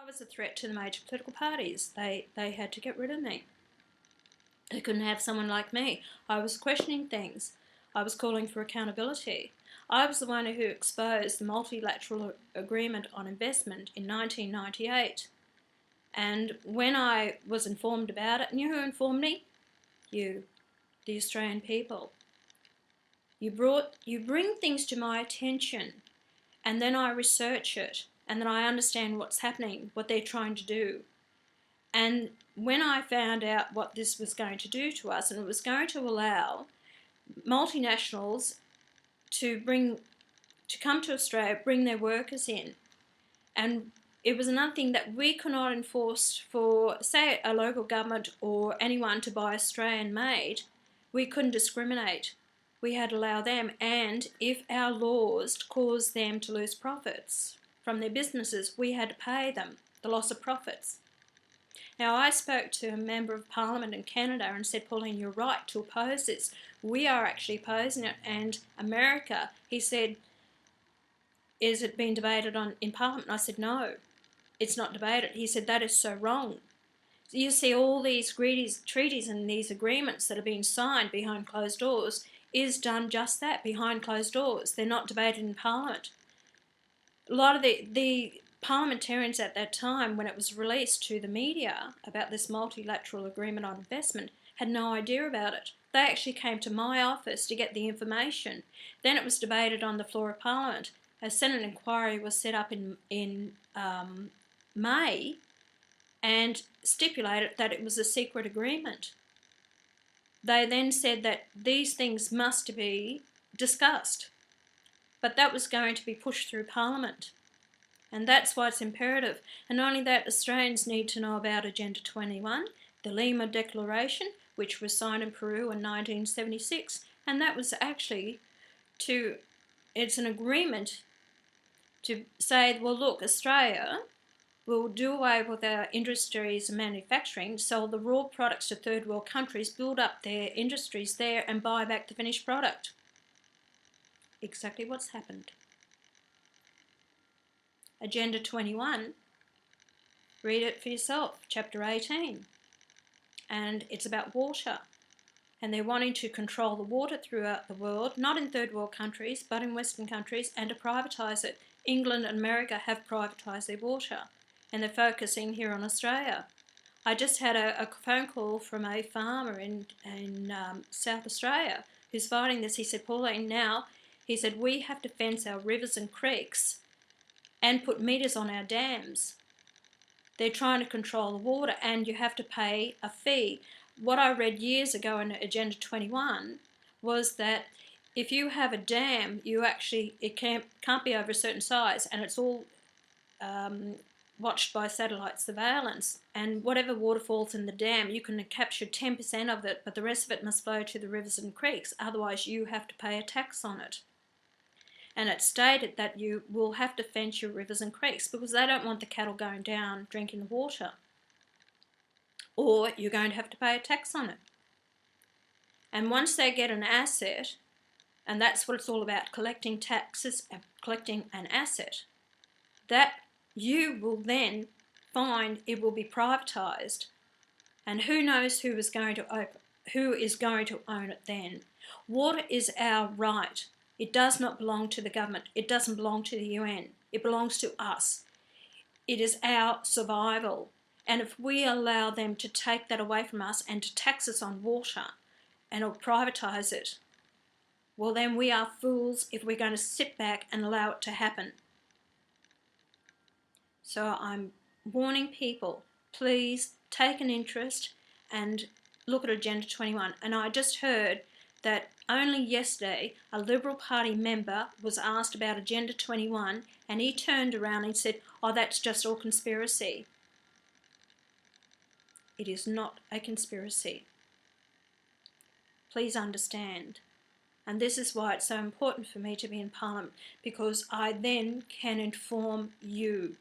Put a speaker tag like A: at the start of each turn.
A: I was a threat to the major political parties. They had to get rid of me. They couldn't have someone like me. I was questioning things. I was calling for accountability. I was the one who exposed the Multilateral Agreement on Investment in 1998. And when I was informed about it, and you know who informed me? You, the Australian people. You bring things to my attention, and then I research it, and then I understand what's happening, what they're trying to do. And when I found out what this was going to do to us, and it was going to allow multinationals to come to Australia, bring their workers in, and it was another thing that we could not enforce for, say, a local government or anyone to buy Australian made. We couldn't discriminate. We had to allow them, and if our laws caused them to lose profits from their businesses, we had to pay them the loss of profits. Now, I spoke to a member of Parliament in Canada and said, Pauline, you're right to oppose this. We are actually opposing it. And America, he said, is it being debated in Parliament? And I said, no, it's not debated. He said, that is so wrong. You see all these treaties and these agreements that are being signed behind closed doors is done just that, behind closed doors. They're not debated in Parliament. A lot of the parliamentarians at that time, when it was released to the media about this multilateral agreement on investment, had no idea about it. They actually came to my office to get the information. Then it was debated on the floor of Parliament. A Senate inquiry was set up in May and stipulated that it was a secret agreement. They then said that these things must be discussed, but that was going to be pushed through Parliament. And that's why it's imperative. And not only that, Australians need to know about Agenda 21, the Lima Declaration, which was signed in Peru in 1976. And that was actually it's an agreement to say, well, look, Australia will do away with our industries and manufacturing, sell the raw products to third world countries, build up their industries there and buy back the finished product. Exactly what's happened. Agenda 21, read it for yourself, chapter 18. And it's about water. And they're wanting to control the water throughout the world, not in third world countries, but in Western countries, and to privatise it. England and America have privatised their water, and they're focusing here on Australia. I just had a phone call from a farmer in South Australia who's fighting this. He said, Pauline, now, he said, we have to fence our rivers and creeks and put meters on our dams. They're trying to control the water, and you have to pay a fee. What I read years ago in Agenda 21 was that if you have a dam, it can't be over a certain size, and it's all watched by satellite surveillance. And whatever water falls in the dam, you can capture 10% of it, but the rest of it must flow to the rivers and creeks. Otherwise, you have to pay a tax on it. And it's stated that you will have to fence your rivers and creeks because they don't want the cattle going down drinking the water. Or you're going to have to pay a tax on it. And once they get an asset, and that's what it's all about, collecting taxes and collecting an asset, that you will then find it will be privatised. And who knows who is going to own it then. Water is our right. It does not belong to the government. It doesn't belong to the UN. It belongs to us. It is our survival. And if we allow them to take that away from us and to tax us on water and privatise it, well, then we are fools if we're going to sit back and allow it to happen. So I'm warning people, please take an interest and look at Agenda 21. And I just heard that only yesterday a Liberal Party member was asked about Agenda 21 and he turned around and said, oh, that's just all conspiracy. It is not a conspiracy. Please understand. And this is why it's so important for me to be in Parliament, because I then can inform you.